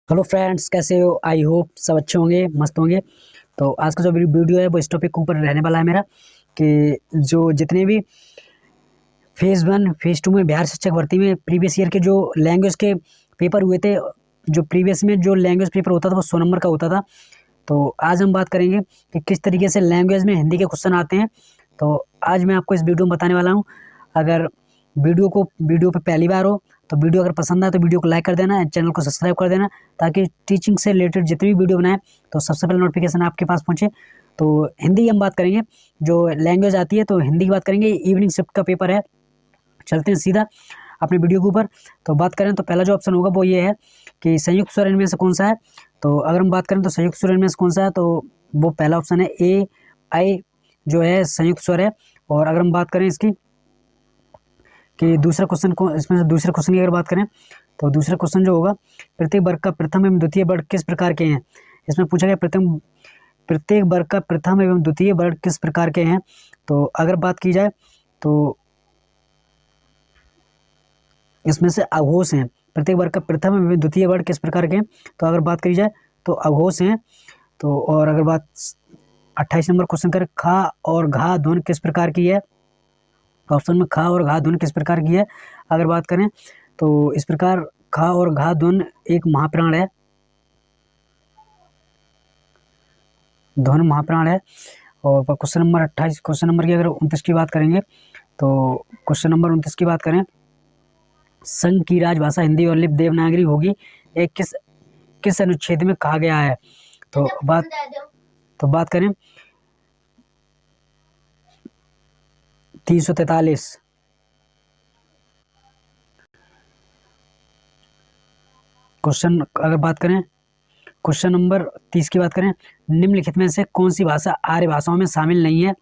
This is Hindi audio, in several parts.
हेलो फ्रेंड्स, कैसे हो? आई होप सब अच्छे होंगे, मस्त होंगे। तो आज का जो वीडियो है वो इस टॉपिक के ऊपर रहने वाला है मेरा कि जो जितने भी फेज़ 1 फेज़ 2 में बिहार शिक्षक भर्ती में प्रीवियस ईयर के जो लैंग्वेज के पेपर हुए थे, जो प्रीवियस में जो लैंग्वेज पेपर होता था वो 100 नंबर का होता था। तो आज हम बात करेंगे कि किस तरीके से लैंग्वेज में हिंदी के क्वेश्चन आते हैं। तो आज मैं आपको इस वीडियो में बताने वाला हूँ। अगर वीडियो पे पहली बार हो तो वीडियो अगर पसंद आए तो वीडियो को लाइक कर देना, चैनल को सब्सक्राइब कर देना, ताकि टीचिंग से रिलेटेड जितनी भी वीडियो बनाए तो सबसे पहले नोटिफिकेशन आपके पास पहुँचे। तो हिंदी की हम बात करेंगे, जो लैंग्वेज आती है तो हिंदी की बात करेंगे। इवनिंग शिफ्ट का पेपर है। चलते हैं सीधा अपने वीडियो के ऊपर। तो बात करें तो पहला जो ऑप्शन होगा वो ये है कि संयुक्त स्वर इनमें से कौन सा है। तो अगर हम बात करें तो संयुक्त स्वर इनमें से कौन सा है, तो वो पहला ऑप्शन है ए आई, जो है संयुक्त स्वर है। और अगर हम बात करें इसकी कि दूसरा क्वेश्चन को, इसमें से दूसरे क्वेश्चन की अगर बात करें तो दूसरा क्वेश्चन जो होगा, प्रत्येक वर्ग का प्रथम एवं द्वितीय वर्ग किस प्रकार के हैं। इसमें पूछा गया प्रत्येक वर्ग का प्रथम एवं द्वितीय वर्ग किस प्रकार के हैं। तो अगर बात की जाए तो इसमें से अघोष हैं। प्रत्येक वर्ग का प्रथम एवं द्वितीय वर्ग किस प्रकार के हैं, तो अगर बात करी जाए तो अघोष हैं। तो और अगर बात 28 नंबर क्वेश्चन करें, खा और घा ध्वनि किस प्रकार की है। ऑप्शन में खा और घा ध्वनि किस प्रकार की है। अगर बात करें तो इस प्रकार खा और घा ध्वनि एक महाप्राण है, ध्वनि महाप्राण है। और क्वेश्चन नंबर 28, क्वेश्चन नंबर की अगर 29 की बात करेंगे तो क्वेश्चन नंबर 29 की बात करें, संघ की राजभाषा हिंदी और लिपि देवनागरी होगी, एक किस अनुच्छेद में कहा गया है। तो बात करें 343। क्वेश्चन अगर बात करें क्वेश्चन नंबर 30 की बात करें, निम्नलिखित में से कौन सी भाषा आर्य भाषाओं में शामिल नहीं है।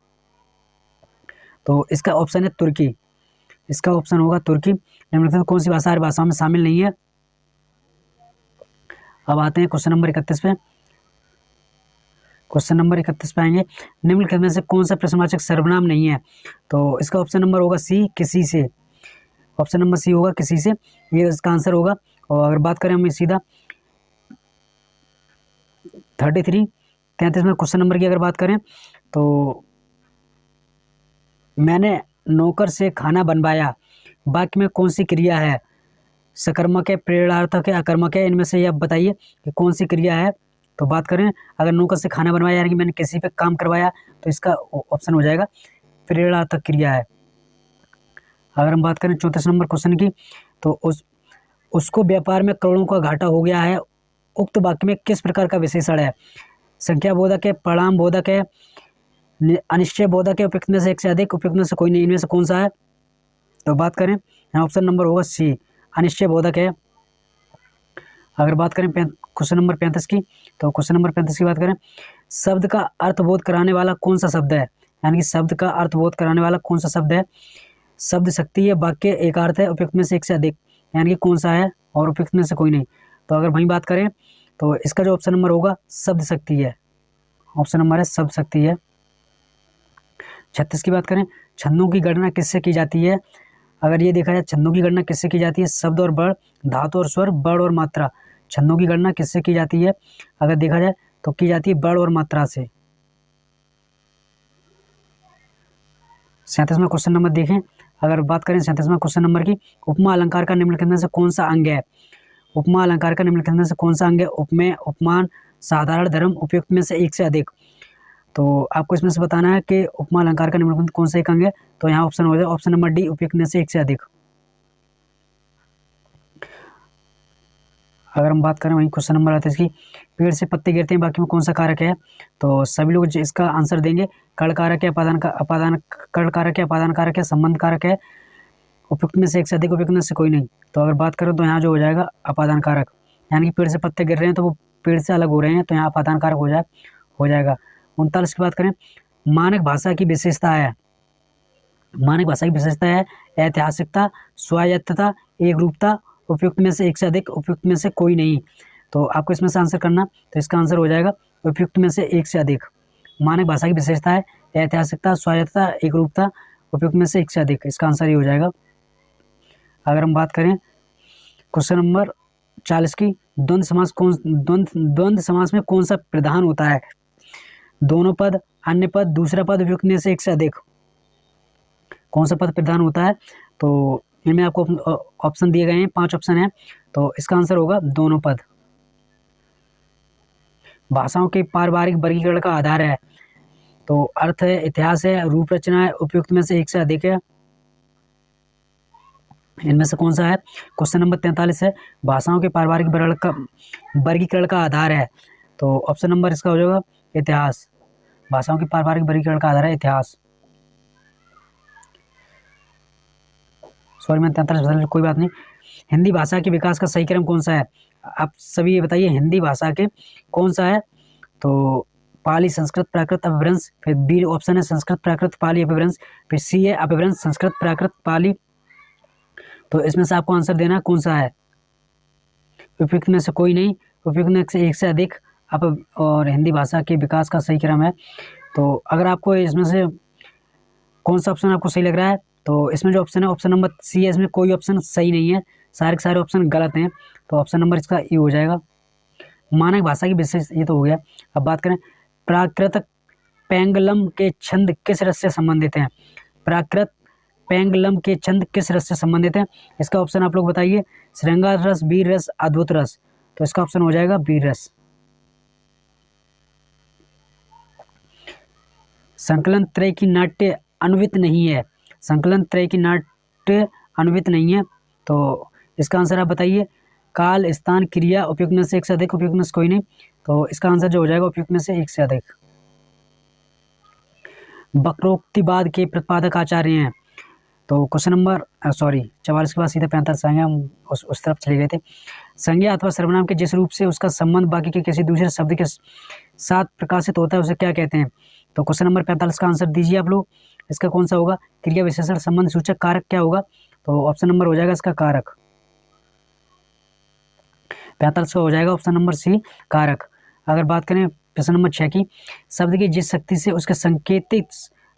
तो इसका ऑप्शन है तुर्की। इसका ऑप्शन होगा तुर्की। निम्नलिखित में कौन सी भाषा आर्य भाषाओं में शामिल नहीं है। अब आते हैं क्वेश्चन नंबर 31 पे। क्वेश्चन नंबर 31 पे आएंगे, निम्नलिखित में से कौन सा प्रश्नवाचक सर्वनाम नहीं है। तो इसका ऑप्शन नंबर होगा सी, किसी से। ऑप्शन नंबर सी होगा किसी से, ये इसका आंसर होगा। और अगर बात करें हम सीधा 33 में क्वेश्चन नंबर की अगर बात करें तो मैंने नौकर से खाना बनवाया, वाक्य में कौन सी क्रिया है। सकर्मक है, प्रेरणार्थक है, अकर्मक है, इनमें से ये आप बताइए कि कौन सी क्रिया है। तो बात करें अगर नौकर से खाना बनवाया यानी कि मैंने किसी पे काम करवाया, तो इसका ऑप्शन हो जाएगा प्रेरणार्थक क्रिया है। अगर हम बात करें 34 नंबर क्वेश्चन की, तो उसको व्यापार में करोड़ों का घाटा हो गया है, उक्त वाक्य में किस प्रकार का विशेषण है। संख्या बोधक है, परिणाम बोधक है, अनिश्चय बोधक है, उपयुक्त में से एक से अधिक, उपयुक्त में से कोई नहीं, इनमें से कौन सा है। तो बात करें यहाँ ऑप्शन नंबर होगा सी, अनिश्चय बोधक है। अगर बात करें क्वेश्चन नंबर 35 की, तो क्वेश्चन नंबर 35 की बात करें, शब्द का अर्थबोध कराने वाला कौन सा शब्द है, यानी कि शब्द का अर्थबोध कराने वाला कौन सा शब्द है। शब्द शक्ति है, वाक्य एक अर्थ है, उपयुक्त में से एक से अधिक, यानी कि कौन सा है, और उपयुक्त में से कोई नहीं। तो अगर वहीं बात करें तो इसका जो ऑप्शन नंबर होगा शब्द शक्ति है। ऑप्शन नंबर है शब्द शक्ति है। 36 की बात करें, छंदों की गणना किससे की जाती है। अगर ये देखा जाए छंदों की गणना किससे की जाती है, शब्द और वर्ड, धातु और स्वर, वर्ण और मात्रा। छंदों की गणना किससे की जाती है, अगर देखा जाए तो की जाती है वर्ण और मात्रा से। 37वां क्वेश्चन नंबर देखें। अगर बात करें 37वां क्वेश्चन नंबर की, उपमा अलंकार का निम्नलिखित में से कौन सा अंग है। उपमा अलंकार का निम्नलिखित में से कौन सा अंग है। उपमेय, उपमान, साधारण धर्म, उपयुक्त में से एक से अधिक। तो आपको इसमें से बताना है कि उपमा अलंकार का निम्नलिखित कौन सा एक अंग है। तो यहाँ ऑप्शन हो जाए ऑप्शन नंबर डी, उपयुक्त में से एक से अधिक। अगर हम बात करें वहीं क्वेश्चन नंबर आता है इसकी, पेड़ से पत्ते गिरते हैं, बाकी में कौन सा कारक है। तो सभी लोग इसका आंसर देंगे, कर्ण कारक है, कर्ण कारक है, अपादान कारक है, संबंध कारक है, उपयुक्त में से एक से अधिक, उपयुक्त में से कोई नहीं। तो अगर बात करें तो यहाँ जो हो जाएगा अपादान कारक, यानी कि पेड़ से पत्ते गिर रहे हैं तो वो पेड़ से अलग हो रहे हैं, तो यहाँ अपादान कारक हो जाएगा। 39 की बात करें, मानक भाषा की विशेषता है। मानक भाषा की विशेषता है ऐतिहासिकता, स्वायत्तता, एक रूपता, उपयुक्त में से एक से अधिक, उपयुक्त में से कोई नहीं। तो आपको इसमें से आंसर करना, तो इसका आंसर हो जाएगा उपयुक्त में से एक से अधिक। मानक भाषा की विशेषता है ऐतिहासिकता, स्वायत्तता, एक रूपता, उपयुक्त में से एक से अधिक, इसका आंसर ये हो जाएगा। अगर हम बात करें क्वेश्चन नंबर 40 की, द्वंद्व समास में कौन सा प्रधान होता है? दोनों पद, अन्य पद, दूसरा पद, उपयुक्त में से एक से अधिक। कौन सा पद प्रधान होता है? तो इनमें आपको ऑप्शन दिए गए हैं, 5 ऑप्शन हैं, तो इसका आंसर होगा दोनों पद। भाषाओं के पारिवारिक वर्गीकरण का आधार है, तो अर्थ है, इतिहास है, रूप रचना है, उपयुक्त में से एक से अधिक है। इनमें से कौन सा है? क्वेश्चन नंबर 43 है, भाषाओं के पारिवारिक वर्गीकरण का आधार है, तो ऑप्शन नंबर इसका हो जाएगा इतिहास। भाषाओं के पारिवारिक वर्गीकरण का आधार है इतिहास। सॉरी मैं 43, कोई बात नहीं। हिंदी भाषा के विकास का सही क्रम कौन सा है? आप सभी ये बताइए, हिंदी भाषा के कौन सा है? तो पाली, संस्कृत, प्राकृत, अपभ्रंश, फिर बी ऑप्शन है संस्कृत, प्राकृत, पाली, अपभ्रंश, फिर सी है अपभ्रंश, संस्कृत, प्राकृत, पाली। तो इसमें से आपको आंसर देना कौन सा है? उपयुक्त में से कोई नहीं, उपयुक्त में से एक से अधिक, और हिंदी भाषा के विकास का सही क्रम है। तो अगर आपको इसमें से कौन सा ऑप्शन आपको सही लग रहा है, तो इसमें जो ऑप्शन है ऑप्शन नंबर सी है, इसमें कोई ऑप्शन सही नहीं है, सारे के सारे ऑप्शन गलत हैं, तो ऑप्शन नंबर इसका ई हो जाएगा। मानक भाषा की विशेष, ये तो हो गया। अब बात करें प्राकृत पेंगलम के छंद किस रस से संबंधित हैं? प्राकृत पेंगलम के छंद किस रस से संबंधित हैं? इसका ऑप्शन आप लोग बताइए, श्रृंगार रस, वीर रस, अद्भुत रस। तो इसका ऑप्शन हो जाएगा वीर रस। संकलन त्रय की नाट्य अन्वित नहीं है, संकलन त्रय की नाट्य अन्वित नहीं है, तो इसका आंसर आप बताइए। काल, स्थान, क्रिया, उपयुक्त में से एक से अधिक, उपयुक्त में से कोई नहीं, तो इसका आंसर जो हो जाएगा उपयुक्त में से एक से अधिक। वक्रोक्तिवाद के प्रतिपादक आचार्य हैं, तो क्वेश्चन नंबर 44 के बाद सीधे 45 आएंगे, हम उस तरफ चले गए थे। संज्ञा अथवा सर्वनाम के जिस रूप से उसका संबंध बाकी के किसी दूसरे शब्द के साथ प्रकाशित होता है उसे क्या कहते हैं? तो क्वेश्चन नंबर 45 का आंसर दीजिए आप लोग। इसका कौन सा होगा? क्रिया विशेषण संबंध सूचक कारक क्या होगा? तो ऑप्शन नंबर हो जाएगा इसका कारक। 45 का हो जाएगा ऑप्शन नंबर सी कारक। अगर बात करें प्रश्न नंबर 6 की, शब्द की जिस शक्ति से उसके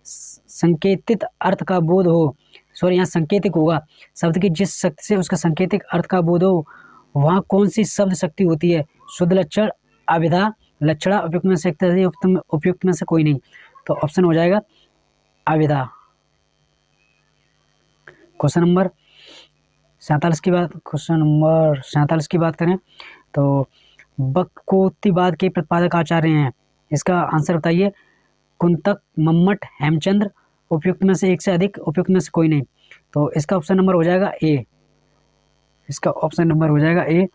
संकेतित अर्थ का बोध हो, यहाँ संकेतिक होगा, शब्द की जिस शक्ति से उसका संकेतिक अर्थ का बोध हो वहाँ कौन सी शब्द शक्ति होती है? शुद्ध लक्षण, अभिधा, लक्षणा, उपयुक्त में से उपयुक्त में से कोई नहीं, तो ऑप्शन हो जाएगा अभिधा। क्वेश्चन नंबर 47 की बात करें तो वक्रोक्तिवाद के प्रतिपादक आचार्य हैं, इसका आंसर बताइए। कुंतक, मम्मट, हेमचंद्र, उपयुक्त में से एक से अधिक, उपयुक्त में से कोई नहीं, तो इसका ऑप्शन नंबर हो जाएगा ए। इसका ऑप्शन नंबर हो जाएगा ए।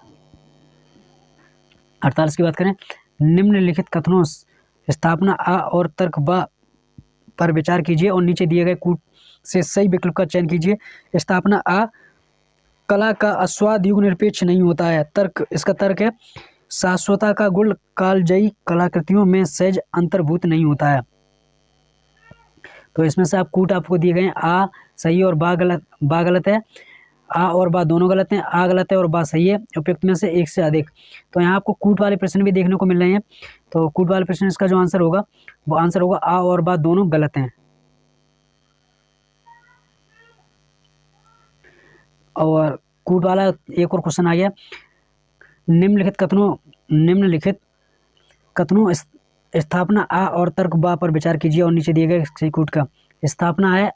48 की बात करें, निम्नलिखित कथनों स्थापना आ और तर्क ब पर विचार कीजिए और नीचे दिए गए कूट से सही विकल्प का चयन कीजिए। स्थापना आ, कला का आस्वाद युग निरपेक्ष नहीं होता है। तर्क, इसका तर्क है शाश्वता का गुण कालजयी कलाकृतियों में सहज अंतर्भूत नहीं होता है। तो इसमें से आप कूट आपको दिए गए हैं, आ सही और बा गलत है, आ और बा दोनों गलत हैं, आ गलत है और बा सही है, उपयुक्त में से एक से अधिक। तो यहाँ आपको कूट वाले प्रश्न भी देखने को मिल रहे हैं, तो कूट वाले प्रश्न इसका जो आंसर होगा वो आंसर होगा आ और बा दोनों गलत हैं। और कूट वाला एक और क्वेश्चन आ गया, निम्नलिखित कथनों स्थापना आ और तर्क बा पर विचार कीजिए और नीचे दिए गए सही कूट का। स्थापना है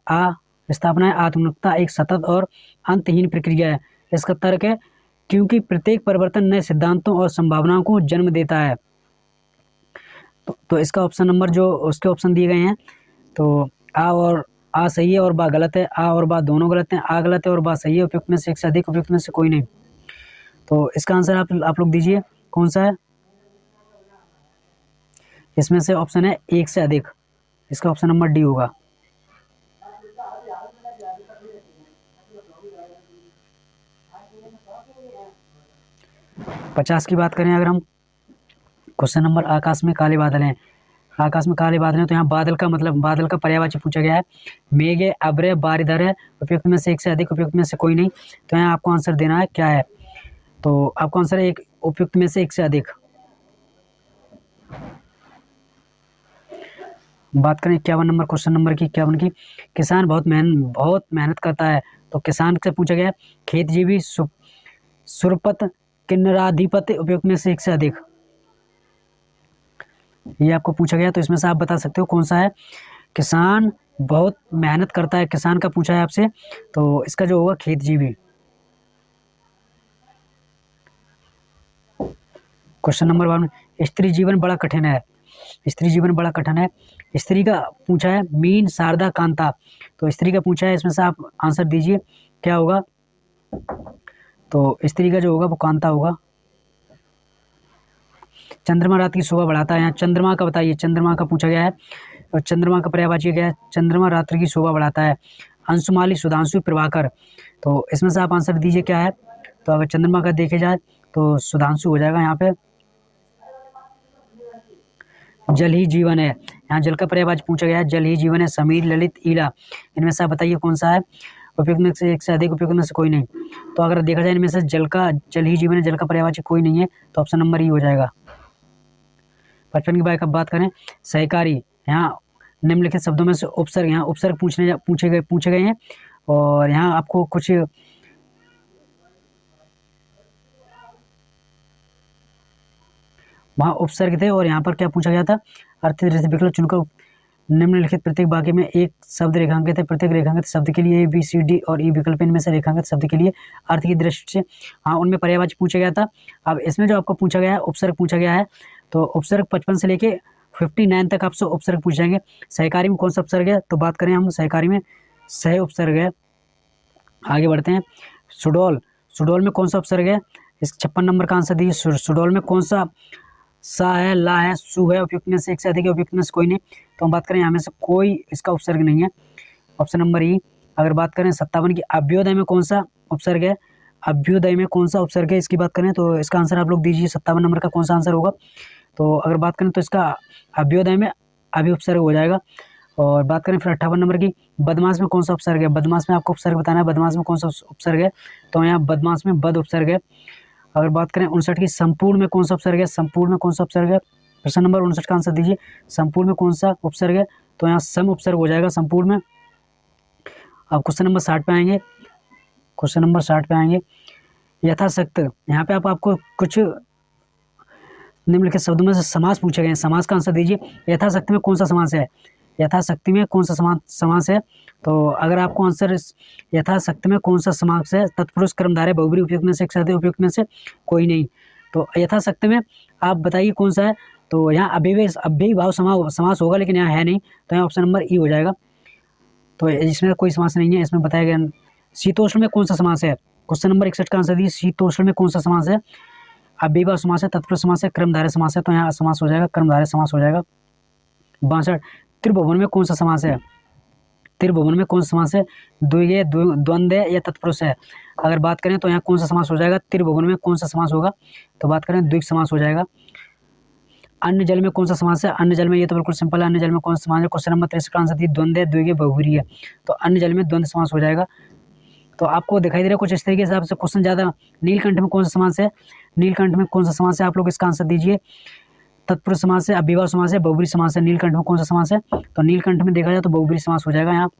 आत्मनिकता एक सतत और अंतहीन प्रक्रिया है। इसका तर्क है क्योंकि प्रत्येक परिवर्तन नए सिद्धांतों और संभावनाओं को जन्म देता है। तो इसका ऑप्शन नंबर जो उसके ऑप्शन दिए गए हैं, तो आ सही है और बा गलत है, आ और बा दोनों गलत हैं, आ गलत है और बा सही है, उपयुक्त में से एक से अधिक, उपयुक्त में से कोई नहीं। तो इसका आंसर आप लोग दीजिए कौन सा है? इसमें से ऑप्शन है एक से अधिक, इसका ऑप्शन नंबर डी होगा। पचास की बात करें अगर हम, क्वेश्चन नंबर आकाश में काले बादल हैं। आकाश में काले बादल हैं, तो यहाँ बादल का मतलब, बादल का पर्यायवाची पूछा गया है। मेघ है, अब्र है, बारिधर है, उपयुक्त में से एक से अधिक, उपयुक्त में से कोई नहीं। तो यहाँ आपको आंसर देना है क्या है? तो आपको आंसर है एक, उपयुक्त में से एक से अधिक। बात करें 51 नंबर क्वेश्चन नंबर की, 51 की, किसान बहुत मेहनत करता है, तो किसान से पूछा गया है। खेतजीवी, सुरपत, किन्नराधिपत्य उपयुक्त में से एक से अधिक, ये आपको पूछा गया। तो इसमें से आप बता सकते हो कौन सा है। किसान बहुत मेहनत करता है, किसान का पूछा है आपसे, तो इसका जो होगा खेतजीवी। क्वेश्चन नंबर 1, स्त्री जीवन बड़ा कठिन है। स्त्री जीवन बड़ा कठिन है, स्त्री का पूछा है। मीन, शारदा, कांता, तो स्त्री का पूछा है। इसमें से आप आंसर दीजिए क्या होगा। तो स्त्री का जो होगा वो कांता होगा। चंद्रमा रात की शोभा बढ़ाता है, यहाँ चंद्रमा का बताइए, चंद्रमा का पूछा गया है और चंद्रमा का पर्यायवाची क्या है। चंद्रमा रात्रि की शोभा बढ़ाता है। अंशुमाली, सुधांशु, प्रभाकर, तो इसमें से आप आंसर दीजिए क्या है। तो अगर चंद्रमा का देखे जाए तो सुधांशु हो जाएगा यहाँ पे। जल ही जीवन है, यहाँ जल का पर्यायवाची पूछा गया है, जल ही जीवन है। समीर, ललित, ईला, इनमें से आप बताइए कौन सा है। उपयुक्त में से एक से अधिक, उपयुक्त में से कोई नहीं। तो अगर देखा जाए इनमें से जल ही जीवन है, जल का पर्यायवाची कोई नहीं है, तो ऑप्शन नंबर ई हो जाएगा। 55 की बात करें, सहकारी, यहाँ निम्नलिखित शब्दों में से उपसर्ग, यहाँ उपसर्ग पूछे गए हैं और यहाँ आपको कुछ वहाँ उपसर्ग थे और यहाँ पर क्या पूछा गया था। अर्थित विकल्प चुनकर निम्नलिखित प्रत्येक वाक्य में एक शब्द रेखांकित है। प्रत्येक रेखांकित शब्द के लिए बी, सी, डी और ई विकल्प, इनमें से रेखांकित शब्द के लिए अर्थ की दृष्टि से, हाँ उनमें पर्यायवाची पूछा गया था। अब इसमें जो आपको पूछा गया है उपसर्ग पूछा गया है, तो उपसर्ग 55 से लेके 59 तक आपसे उपसर्ग पूछ जाएंगे। सहकारी में कौन सा उपसर्ग है, तो बात करें हम सहकारी में सह उपसर्ग है। आगे बढ़ते हैं। सुडौल, सुडौल में कौन सा उपसर्ग है। इस 56 नंबर का आंसर दीजिए। सुडौल में कौन सा सा है, ला है, सु है, उपयुक्त में से एक से अधिक है, उपयुक्त में से कोई नहीं। तो हम बात करें यहाँ में से कोई इसका उपसर्ग नहीं है, ऑप्शन नंबर ई। अगर बात करें 57 की, अभ्योदय में कौन सा उपसर्ग है। अभ्युदय में कौन सा उपसर्ग है, इसकी बात करें तो इसका आंसर आप लोग दीजिए। 57 नंबर का कौन सा आंसर होगा। तो अगर बात करें तो इसका अभ्युदय में अभी उपसर्ग हो जाएगा। और बात करें फिर 58 नंबर की, बदमाश में कौन सा उपसर्ग है। बदमाश में आपको उपसर्ग बताना है, बदमाश में कौन सा उपसर्ग है। तो यहाँ बदमाश में बद उपसर्ग है। अगर बात करें 59 की, संपूर्ण में कौन सा उपसर्ग है। संपूर्ण में कौन सा उपसर्ग है, प्रश्न नंबर 59 का आंसर दीजिए। संपूर्ण में कौन सा उपसर्ग है, तो यहाँ सम उपसर्ग हो जाएगा संपूर्ण में। अब क्वेश्चन नंबर 60 पे आएंगे। क्वेश्चन नंबर 60 पे आएंगे, यथाशक्त, यहाँ पे आपको कुछ निम्नलिखित शब्दों में से समास पूछे गए हैं, समास का आंसर दीजिए। यथाशक्ति में कौन सा समास है। यथाशक्ति में कौन सा समास है, तो अगर आपको आंसर यथाशक्ति में कौन सा समास है। तत्पुरुष, कर्मधारय, बहुब्री, उपयुक्त में से एक से अधिक, उपयुक्त में से कोई नहीं। तो यथाशक्ति में आप बताइए कौन सा है। तो यहाँ अव्ययीभाव समास होगा, लेकिन यहाँ है नहीं, तो यहाँ ऑप्शन नंबर ई हो जाएगा। तो इसमें कोई समास नहीं है, इसमें बताया गया। शीतोष्ण में कौन सा समास है। क्वेश्चन नंबर 61 का आंसर दीजिए। शीतोष्ण में कौन सा समास है। अव्ययीभाव समास है, तत्पुरुष समास है, कर्मधारय समास है, तो यहाँ समास हो जाएगा, कर्मधारय समास हो जाएगा। 62, त्रिभुवन में कौन सा समास है। त्रिभुवन में कौन सा समास है। द्विगेय, द्वंद्व या तत्पुरुष है। अगर बात करें तो यहाँ कौन सा समास हो जाएगा। त्रिभुवन में कौन सा समास होगा, तो बात करें द्विग समास हो जाएगा। अन्य जल में कौन सा समास है। अन्य जल में, ये तो बिल्कुल सिंपल है, अन्य जल में कौन सा समास है। क्वेश्चन नंबर 63 का आंसर दीजिए। द्वंद्व, द्विगेय, बहुब्री है, तो अन्य जल में द्वंद्व समास हो जाएगा। तो आपको दिखाई दे रहा है कुछ इस तरीके से आपसे क्वेश्चन ज़्यादा। नीलकंठ में कौन सा समास है। नीलकंठ में कौन सा समास है, आप लोग इसका आंसर दीजिए। तत्पुरुष समास है, अव्ययीभाव समास है, बहुब्री समास है। नीलकंठ में कौन सा समास है, तो नीलकंठ में देखा जाए तो बहुब्री समास हो जाएगा यहाँ।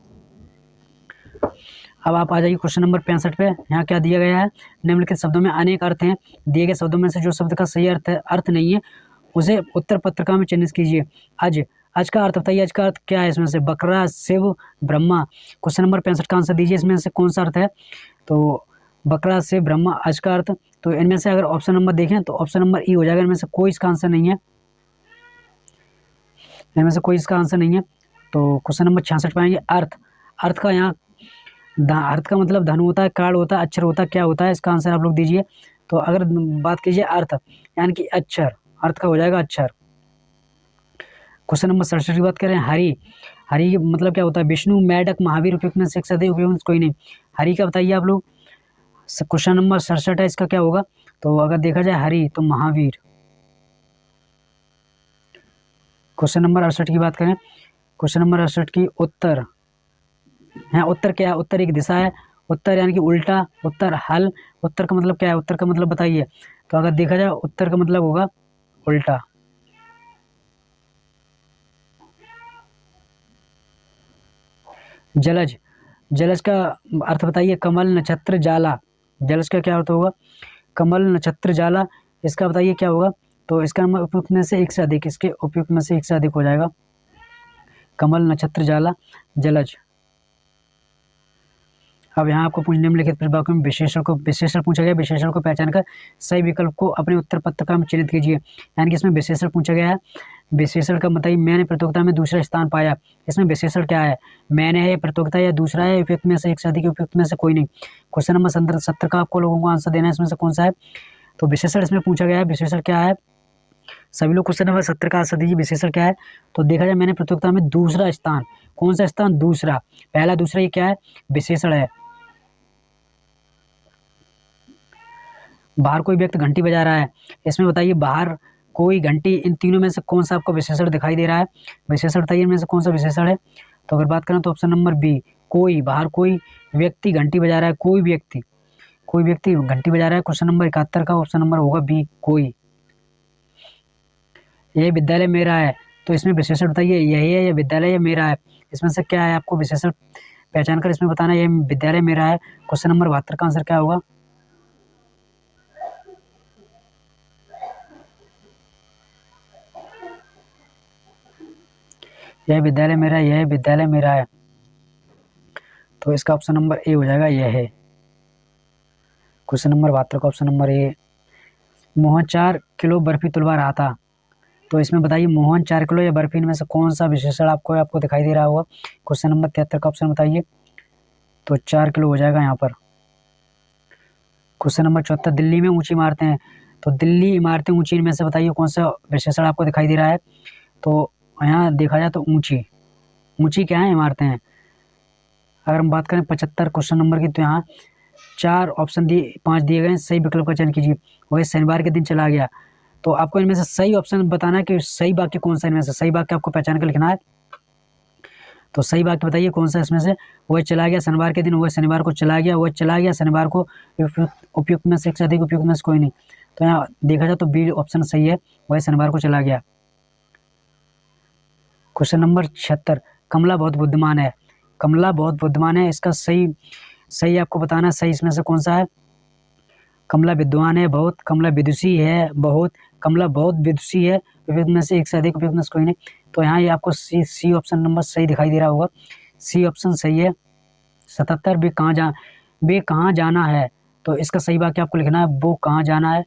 अब आप आ जाइए क्वेश्चन नंबर 65 पे। यहाँ क्या दिया गया है। निम्नलिखित शब्दों में अनेक अर्थ हैं, दिए गए शब्दों में से जो शब्द का सही अर्थ नहीं है उसे उत्तर पत्रिका में चिन्हित कीजिए। अज का अर्थ बताइए। अज का अर्थ क्या है इसमें से। बकरा, शिव, ब्रह्मा। क्वेश्चन नंबर 65 का आंसर दीजिए, इसमें से कौन सा अर्थ है। तो बकरा, शिव, ब्रह्मा, अज का अर्थ, तो इनमें से अगर ऑप्शन नंबर देखें तो ऑप्शन नंबर ई हो जाएगा। इनमें से कोई इसका आंसर नहीं है, इनमें से कोई इसका आंसर नहीं है। तो क्वेश्चन नंबर 66 पे आएंगे। अर्थ का यहाँ अर्थ का मतलब धन होता है, काल होता है, अक्षर होता है, क्या होता है, इसका आंसर आप लोग दीजिए। तो अगर बात कीजिए अर्थ यानी कि अक्षर, अर्थ का हो जाएगा अक्षर। क्वेश्चन नंबर 67 की बात करें। हरि मतलब क्या होता है। विष्णु, मेढक, महावीर, उपयुक्त में से एक से अधिक, उपयुक्त में से कोई नहीं। हरि का बताइए आप लोग। क्वेश्चन नंबर 67 है, इसका क्या होगा। तो अगर देखा जाए हरि तो महावीर। क्वेश्चन नंबर 68 की बात करें। क्वेश्चन नंबर 68 की, उत्तर, यहाँ उत्तर क्या है। उत्तर एक दिशा है, उत्तर यानी कि उल्टा, उत्तर हल। उत्तर का मतलब क्या है, उत्तर का मतलब बताइए। तो अगर देखा जाए उत्तर का मतलब होगा उल्टा। जलज का अर्थ बताइए। कमल, नक्षत्र, जाला। जलज का क्या अर्थ होगा। कमल नक्षत्र जाला, इसका बताइए क्या होगा। तो इसका नंबर उपयुक्त में से एक से अधिक, इसके उपयुक्त में से एक से अधिक हो जाएगा। कमल नक्षत्र जाला जलज। अब यहाँ आपको पूछ निम्नलिखित प्रतिवाक्यों में विशेषण पूछा गया। विशेषण को पहचान कर सही विकल्प को अपने उत्तर पत्रिका में चिन्हित कीजिए। यानी कि इसमें विशेषण पूछा गया है। विशेषण का बताइए, मैंने प्रतियोगिता में दूसरा स्थान पाया। इसमें विशेषण क्या है, मैंने है, प्रतियोगिता या दूसरा है, उपयुक्त में से एक से अधिक, उपयुक्त में से कोई नहीं। क्वेश्चन नंबर 70 का आपको लोगों को आंसर देना है, इसमें से कौन सा है। तो विशेषण इसमें पूछा गया है। विशेषण क्या है, सभी लोग क्वेश्चन नंबर 70 का आंसर दीजिए। विशेषण क्या है, तो देखा जाए मैंने प्रतियोगिता में दूसरा स्थान, कौन सा स्थान, दूसरा, पहला दूसरा, ये क्या है, विशेषण है। बाहर कोई व्यक्ति घंटी बजा रहा है, इसमें बताइए बाहर कोई घंटी, इन तीनों में से कौन सा आपको विशेषण दिखाई दे रहा है। विशेषण बताइए इनमें से कौन सा विशेषण है। तो अगर बात करें तो ऑप्शन नंबर बी, कोई, बाहर कोई व्यक्ति घंटी बजा रहा है, कोई व्यक्ति घंटी बजा रहा है। क्वेश्चन नंबर 71 का ऑप्शन नंबर होगा बी, कोई। यह विद्यालय मेरा है, तो इसमें विशेषण बताइए, यही है या विद्यालय या मेरा है, इसमें से क्या है, आपको विशेषण पहचान कर इसमें बताना यह विद्यालय मेरा है। क्वेश्चन नंबर 72 का आंसर क्या होगा। यह विद्यालय मेरा है, यह विद्यालय मेरा है, तो इसका ऑप्शन नंबर ए हो जाएगा, यह है। क्वेश्चन नंबर 72 का option number A. Mohan 4 kilo barfi तुलवा रहा था, तो इसमें बताइए मोहन 4 किलो या बर्फी, इनमें से कौन सा विशेषण आपको दिखाई दे रहा होगा। क्वेश्चन नंबर 73 का ऑप्शन बताइए, तो 4 किलो हो जाएगा यहाँ पर। क्वेश्चन नंबर 74, दिल्ली में ऊंची इमारतें हैं, तो दिल्ली इमारतें ऊंची, इनमें से बताइए कौन सा विशेषण आपको दिखाई दे रहा है। तो यहाँ देखा जाए तो ऊंची क्या है, इमारतें हैं। अगर हम बात करें 75 क्वेश्चन नंबर की, तो यहाँ 4 ऑप्शन 5 दिए गए हैं, सही विकल्प का चयन कीजिए। वही शनिवार के दिन चला गया, तो आपको इनमें से सही ऑप्शन बताना है कि सही वाक्य कौन सा, इनमें से सही वाक्य आपको पहचान कर लिखना है। तो सही वाक्य बताइए कौन सा इसमें से। वह चला गया शनिवार के दिन, वह शनिवार को चला गया, वह चला गया शनिवार को, उपयुक्त में से एक से अधिक, उपयुक्त में से कोई नहीं। तो यहाँ देखा जाए तो बी ऑप्शन सही है, वह शनिवार को चला गया। क्वेश्चन नंबर 76, कमला बहुत बुद्धिमान है। कमला बहुत बुद्धिमान है, इसका सही आपको बताना है, सही इसमें से कौन सा है। कमला विद्वान है बहुत, कमला विदुषी है बहुत, कमला बहुत विदुषी है, उपयुक्त में से एक से अधिक, उपयुक्त में से कोई नहीं। तो यहाँ ये आपको सी ऑप्शन नंबर सही दिखाई दे रहा होगा, सी ऑप्शन सही है। 77, वे कहाँ जाना है, तो इसका सही वाक्य आपको लिखना है, वो कहाँ जाना है,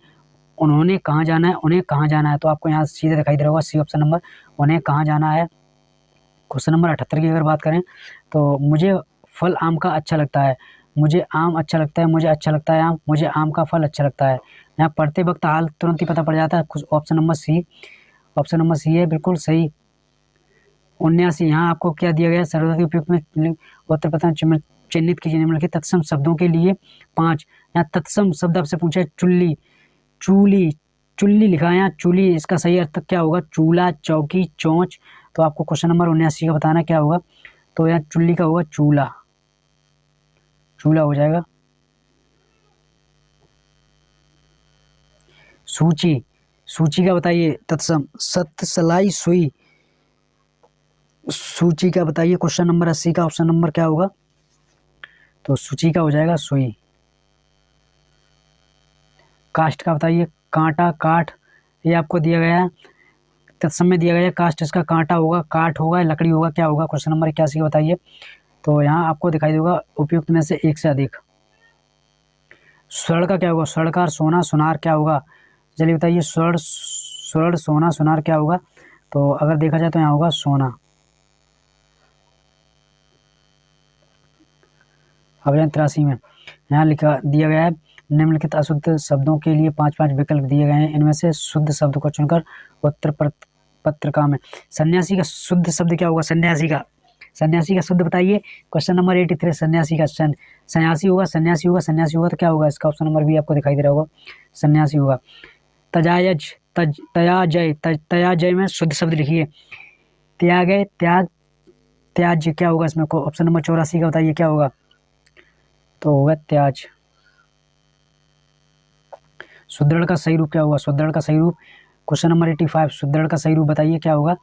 उन्होंने कहाँ जाना है, उन्हें कहाँ जाना है, तो आपको यहाँ सीधे दिखाई दे रहा होगा सी ऑप्शन नंबर, उन्हें कहाँ जाना है। क्वेश्चन नंबर 78 की अगर बात करें, तो मुझे फल आम का अच्छा लगता है, मुझे आम अच्छा लगता है, मुझे अच्छा लगता है आम, मुझे आम का फल अच्छा लगता है। यहाँ पढ़ते वक्त हाल तुरंत ही पता पड़ जाता है, ऑप्शन नंबर सी है, बिल्कुल सही। 79, यहाँ आपको क्या दिया गया है, सर्वोदय उपयुक्त में उत्तर प्रथम चिन्हित कीजिए निम्नलिखित तत्सम शब्दों के लिए 5। यहाँ तत्सम शब्द आपसे पूछा है, चुल्ली लिखा है यहाँ, चूली, इसका सही अर्थ क्या होगा, चूल्हा, चौकी, चोंच। तो आपको क्वेश्चन नंबर 79 का बताना क्या होगा। तो यहाँ चुल्ली का होगा चूल्हा हो जाएगा। सूची का बताइए तत्सम, सत्य, सलाई, सुई, सूची का बताइए। क्वेश्चन नंबर 80 का ऑप्शन नंबर क्या होगा, तो सूची का हो जाएगा सुई। काष्ठ का बताइए, कांटा, काठ, ये आपको दिया गया है, तत्सम में दिया गया है काष्ठ, इसका कांटा होगा, काठ होगा, लकड़ी होगा, क्या होगा। क्वेश्चन नंबर 81 का बताइए। तो यहाँ आपको दिखाई देगा उपयुक्त में से एक से अधिक। स्वर्ण का क्या होगा, स्वर्णकार, सोना, सुनार क्या होगा, चलिए बताइए। स्वर्ण, सोना, सुनार क्या होगा, तो अगर देखा जाए तो यहाँ होगा सोना। अब यहाँ 83 में यहाँ दिया गया है, निम्नलिखित अशुद्ध शब्दों के लिए 5 विकल्प दिए गए हैं, इनमें से शुद्ध शब्द को चुनकर उत्तर पत्रिका में। सन्यासी का शुद्ध शब्द क्या होगा, सन्यासी का शुद्ध बताइए। क्वेश्चन नंबर 83, सन्यासी होगा, तो क्या होगा, इसका ऑप्शन नंबर बी आपको दिखाई दे रहा होगा, सन्यासी होगा। तयाजय में शुद्ध शब्द लिखिए, त्याज क्या होगा इसमें, ऑप्शन नंबर 84 का बताइए क्या होगा, तो होगा त्याज। सुदृढ़ का सही रूप क्या होगा, क्वेश्चन नंबर 85, सुदृढ़ का सही रूप बताइए क्या होगा,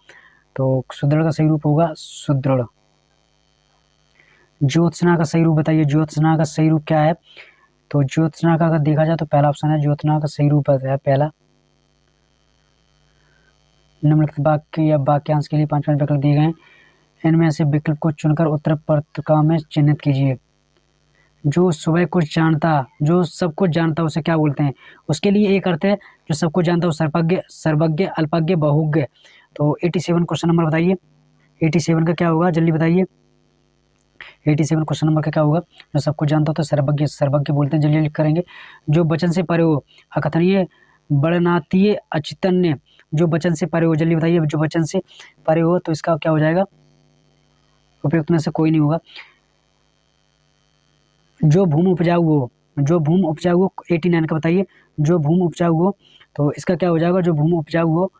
तो सुदृढ़ का सही रूप होगा सुदृढ़। ज्योत्सना का सही रूप बताइए, ज्योत्सना का सही रूप क्या है, तो ज्योत्सना का अगर देखा जाए तो पहला ऑप्शन है, ज्योत्सना का सही रूप है पहला। निम्नलिखित वाक्य या वाक्यांश के लिए 5 विकल्प दिए गए हैं, इनमें से विकल्प को चुनकर उत्तर पत्रिका में चिन्हित कीजिए। जो सुबह कुछ जानता, जो सब कुछ जानता उसे क्या बोलते हैं? उसके लिए एक अर्थ है, जो सब कुछ जानता हो सर्वज्ञ, सर्वज्ञ, अल्पज्ञ, बहुज्ञ। तो 87 क्वेश्चन नंबर बताइए, 87 का क्या होगा, जल्दी बताइए। 87 क्वेश्चन नंबर का क्या होगा? जो सब कुछ जानता हो तो सर्वज्ञ, सर्वज्ञ बोलते हैं, जल्दी जल्दी करेंगे। जो वचन से परे हो, अकथनीय, वर्णनातीय, अचितन्य। जो वचन से परे हो, जल्दी बताइए। जो वचन से परे हो तो इसका क्या हो जाएगा? उपयुक्त में से कोई नहीं होगा। जो भूमि उपजाऊ हो, जो भूमि उपजाऊ हो, 89 का बताइए। जो भूमि उपजाऊ हो तो इसका क्या हो जाएगा? जो भूमि उपजाऊ हो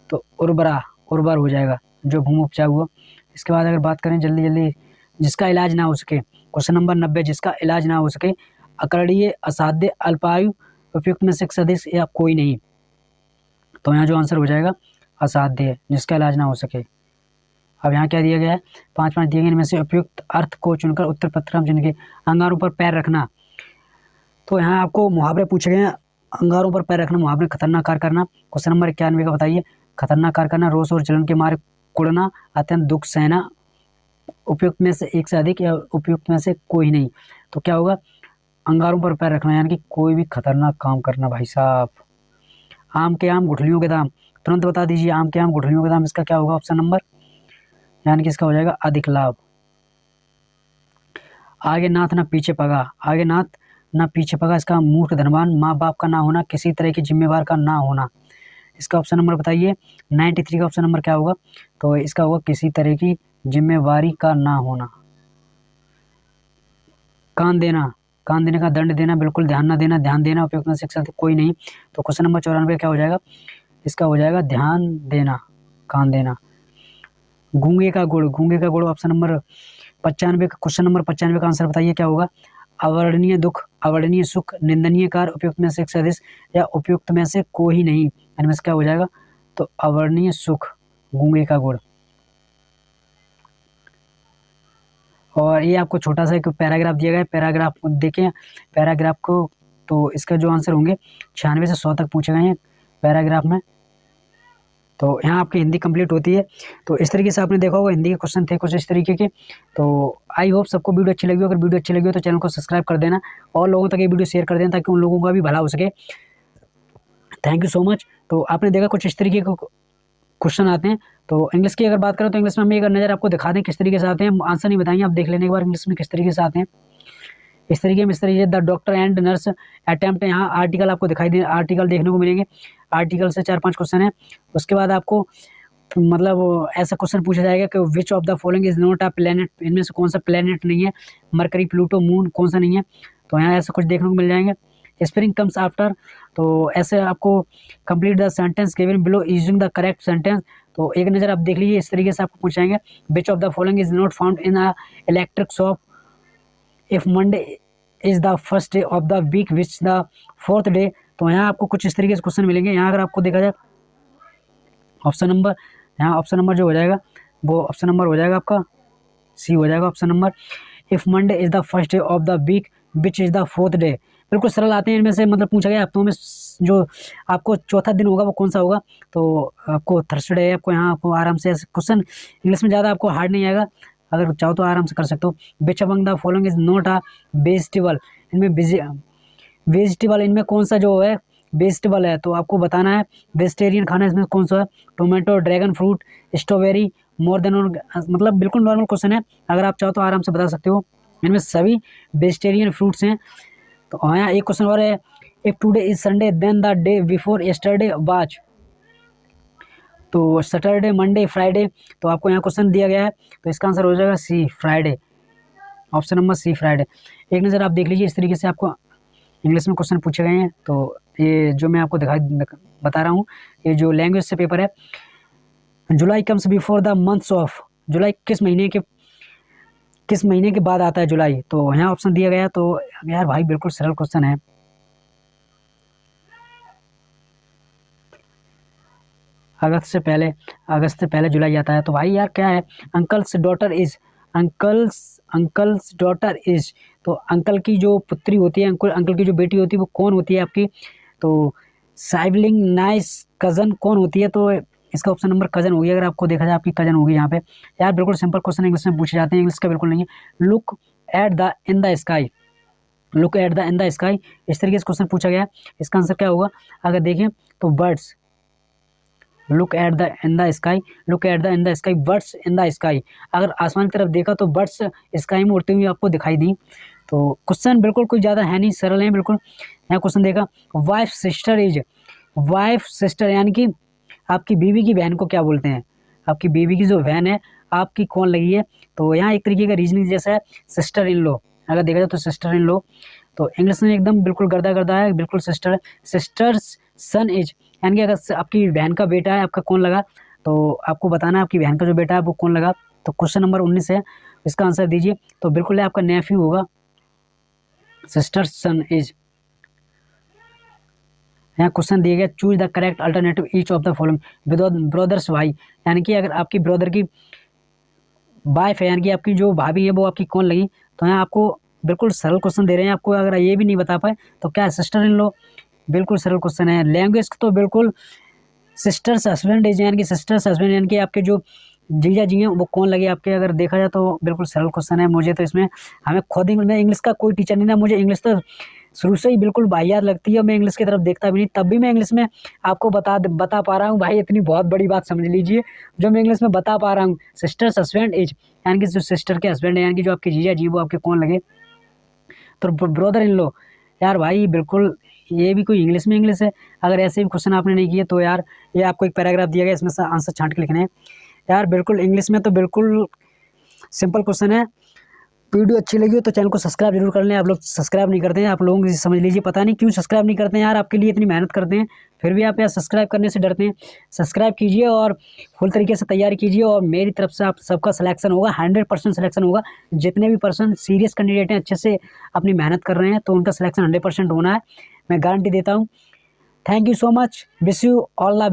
तो उर्वरा, उर्वर हो जाएगा, जो भूमि उपजाऊ हो। इसके बाद अगर बात करें जल्दी जल्दी, जिसका इलाज ना हो सके, क्वेश्चन नंबर 90, जिसका इलाज ना हो सके, अकरणीय, असाध्य, अल्पायु, उपयुक्त में से सदिश या कोई नहीं। तो यहाँ जो आंसर हो जाएगा असाध्य, जिसका इलाज ना हो सके। अब यहाँ क्या दिया गया है? 5 दिए गए, इनमें से उपयुक्त अर्थ को चुनकर उत्तर पत्रिका में जिनके अंगारों पर पैर रखना। तो यहाँ आपको मुहावरे पूछे गए हैं, अंगारों पर पैर रखना, मुहावरे, खतरनाक कार्य करना। क्वेश्चन नंबर 91 का बताइए। खतरनाक कार्य करना, रोष और जलन के मारे कुड़ना, अत्यंत दुख सहना, उपयुक्त में से एक से अधिक या उपयुक्त में से कोई नहीं। तो क्या होगा? अंगारों पर पैर रखना, यानी कि कोई भी खतरनाक काम करना। भाई साहब, आम के आम गुठलियों के दाम, तुरंत बता दीजिए। आम के आम गुठलियों के दाम, इसका क्या होगा ऑप्शन नंबर? यानी कि इसका हो जाएगा अधिक लाभ। आगे नाथ ना पीछे पगा, आगे नाथ ना पीछे पगा, इसका मूर्ख धनवान, माँ बाप का ना होना, किसी तरह की जिम्मेवार का ना होना। इसका ऑप्शन नंबर बताइए। 93 का ऑप्शन नंबर क्या होगा? तो इसका होगा किसी तरह की जिम्मेवारी का ना होना। कान देना, कान देने का दंड देना, बिल्कुल ध्यान ना देना, ध्यान देना, उपयुक्त में शिक्षा कोई नहीं। तो क्वेश्चन नंबर 94 क्या हो जाएगा? इसका हो जाएगा ध्यान देना, कान देना। गूंगे का गुड़, गूंगे का गुड़ ऑप्शन नंबर 95 का, क्वेश्चन नंबर 95 का आंसर बताइए क्या होगा? अवर्णनीय दुख, अवर्णनीय सुख, निंदनीय कार्य, उपयुक्त में से एक सदिश या उपयुक्त में से कोई नहीं। इनमें से क्या हो जाएगा? तो अवर्णनीय सुख, गूंगे का गुड़। और ये आपको छोटा सा एक पैराग्राफ दिया गया है, पैराग्राफ देखें पैराग्राफ को। तो इसका जो आंसर होंगे 96 से 100 तक पूछे गए हैं पैराग्राफ में। तो यहाँ आपकी हिंदी कंप्लीट होती है। तो इस तरीके से आपने देखा होगा, हिंदी के क्वेश्चन थे कुछ इस तरीके के। तो आई होप सबको वीडियो अच्छी लगी हो। अगर वीडियो अच्छी लगी हो तो चैनल को सब्सक्राइब कर देना और लोगों तक ये वीडियो शेयर कर देना, ताकि उन लोगों का भी भला हो सके। Thank you so much. तो आपने देखा कुछ इस तरीके के क्वेश्चन आते हैं। तो इंग्लिश की अगर बात करें तो इंग्लिश में हम एक नज़र आपको दिखा दें किस तरीके से आते हैं। आंसर नहीं बताएंगे, आप देख लेने के बाद इंग्लिश में किस तरीके से आते हैं। इस तरीके से the doctor and nurse attempt, यहाँ आर्टिकल आपको दिखाई दे, आर्टिकल देखने को मिलेंगे। आर्टिकल से 4-5 क्वेश्चन है। उसके बाद आपको मतलब ऐसा क्वेश्चन पूछा जाएगा कि विच of the following is not a planet, इनमें से कौन सा प्लेनेट नहीं है? मरकरी, प्लूटो, मून, कौन सा नहीं है? तो यहाँ ऐसा कुछ देखने को मिल जाएंगे। स्प्रिंग कम्स आफ्टर, तो ऐसे आपको complete the sentence given below using the correct sentence. तो एक नज़र आप देख लीजिए, इस तरीके से आपको पूछेंगे which of the following is not found in a electric shop, if Monday is the first day of the week, which the fourth day. तो यहाँ आपको कुछ इस तरीके से क्वेश्चन मिलेंगे। यहाँ अगर आपको देखा जाए ऑप्शन नंबर, यहाँ ऑप्शन नंबर जो हो जाएगा वो ऑप्शन नंबर हो जाएगा आपका सी हो जाएगा option number. If Monday is the first day of the week, which is the fourth day. बिल्कुल सरल आते हैं इनमें से, मतलब पूछा गया हफ्तों में जो आपको चौथा दिन होगा वो कौन सा होगा? तो आपको थर्सडे है। आपको यहाँ आपको आराम से क्वेश्चन इंग्लिश में ज़्यादा आपको हार्ड नहीं आएगा, अगर चाहो तो आराम से कर सकते हो। Which among the following is not a vegetable, इनमें वेजिटेबल इनमें कौन सा जो है वेजिटेबल है? तो आपको बताना है वेजिटेरियन खाना इसमें कौन सा है? Tomato, dragon fruit, strawberry, more than, मतलब बिल्कुल नॉर्मल क्वेश्चन है, अगर आप चाहो तो आराम से बता सकते हो। इनमें सभी वेजिटेरियन फ्रूट्स हैं। तो यहाँ एक क्वेश्चन और है, if today is Sunday then the day before yesterday was. तो सैटरडे, मंडे, फ्राइडे। तो आपको यहाँ क्वेश्चन दिया गया है, तो इसका आंसर हो जाएगा C, Friday, option number C, Friday. एक नज़र आप देख लीजिए, इस तरीके से आपको इंग्लिश में क्वेश्चन पूछे गए हैं। तो ये जो मैं आपको बता रहा हूँ, ये जो लैंग्वेज से पेपर है। July comes before the months of, जुलाई किस महीने के बाद आता है जुलाई? तो यहाँ ऑप्शन दिया गया। तो यार भाई बिल्कुल सरल क्वेश्चन है। अगस्त से पहले जुलाई आता है। तो भाई यार क्या है? Uncle's daughter is, uncle's daughter is, तो अंकल की जो पुत्री होती है, अंकल की जो बेटी होती है वो कौन होती है आपकी, तो साइबलिंग नाइस कज़न कौन होती है, तो इसका ऑप्शन नंबर कज़न होगी। अगर आपको देखा जाए आपकी कज़न होगी यहाँ पे। यार बिल्कुल सिंपल क्वेश्चन इंग्लिश में पूछे जाते हैं, इंग्लिश का बिल्कुल नहीं है। Look at the in the sky, look at the in the sky, इस तरीके से क्वेश्चन पूछा गया है। इसका आंसर क्या होगा, अगर देखें तो birds, look at the in the sky, look at the in the sky, birds in the sky. अगर आसमान की तरफ देखा तो बर्ड्स स्काई में उड़ते हुए आपको दिखाई दी। तो क्वेश्चन बिल्कुल कोई ज़्यादा है नहीं, सरल है बिल्कुल। यहाँ क्वेश्चन देखा, wife sister is, wife sister यानी कि आपकी बीवी की बहन को क्या बोलते हैं, आपकी बीवी की जो बहन है आपकी कौन लगी है, तो यहाँ एक तरीके का रीजनिंग जैसा है, सिस्टर इन लॉ। अगर देखा जाए तो सिस्टर इन लॉ, तो इंग्लिश में एकदम बिल्कुल गर्दा गर्दा है, बिल्कुल सिस्टर। सिस्टर्स सन इज यानी कि अगर आपकी बहन का बेटा है आपका कौन लगा, तो आपको बताना है आपकी बहन का जो बेटा है वो कौन लगा। तो क्वेश्चन नंबर 19 है, इसका आंसर दीजिए। तो बिल्कुल आपका नेफ्यू होगा, सिस्टर्स सन इज। यहाँ क्वेश्चन दिया गया, choose the correct alternative each of the following, brothers भाई, यानी कि अगर आपकी ब्रदर की वाइफ है यानी कि आपकी जो भाभी है वो आपकी कौन लगी। तो यहाँ आपको बिल्कुल सरल क्वेश्चन दे रहे हैं आपको, अगर ये भी नहीं बता पाए तो क्या है, सिस्टर इन लॉ, बिल्कुल सरल क्वेश्चन है। लैंग्वेज तो बिल्कुल सिस्टर्स हस्बैंड इज, यानी कि सिस्टर्स हस्बैंड यानी कि आपके जो जीजा जी हैं वो कौन लगे आपके, अगर देखा जाए तो बिल्कुल सरल क्वेश्चन है। मुझे तो इसमें हमें खुद ही, मैं इंग्लिश का कोई टीचर नहीं ना, मुझे इंग्लिश तो शुरू से ही बिल्कुल वाहियात लगती है, मैं इंग्लिश की तरफ देखता भी नहीं, तब भी मैं इंग्लिश में आपको बता पा रहा हूँ भाई, इतनी बहुत बड़ी बात समझ लीजिए जो मैं इंग्लिश में बता पा रहा हूँ। सिस्टर्स हस्बैंड इज यानी कि जो सिस्टर के हस्बैंड है यानी कि जो आपके जीजा जी वो आपके कौन लगे, तो ब्रदर इन लो। यार भाई बिल्कुल ये भी कोई इंग्लिश में इंग्लिश है, अगर ऐसे भी क्वेश्चन आपने नहीं किए तो यार ये आपको एक पैराग्राफ दिया गया, इसमें से आंसर छांट के लिखने हैं। यार बिल्कुल इंग्लिश में तो बिल्कुल सिंपल क्वेश्चन है। वीडियो अच्छी लगी हो तो चैनल को सब्सक्राइब जरूर कर लें, आप लोग सब्सक्राइब नहीं करते हैं, आप लोगों की समझ लीजिए पता नहीं क्यों सब्सक्राइब नहीं करते हैं यार, आपके लिए इतनी मेहनत करते हैं फिर भी आप यार सब्सक्राइब करने से डरते हैं। सब्सक्राइब कीजिए और फुल तरीके से तैयारी कीजिए, और मेरी तरफ से आप सबका सिलेक्शन होगा, 100% सिलेक्शन होगा। जितने भी पर्सन सीरियस कैंडिडेट हैं, अच्छे से अपनी मेहनत कर रहे हैं, तो उनका सिलेक्शन 100% होना है, मैं गारंटी देता हूँ। Thank you so much, wish you all the best.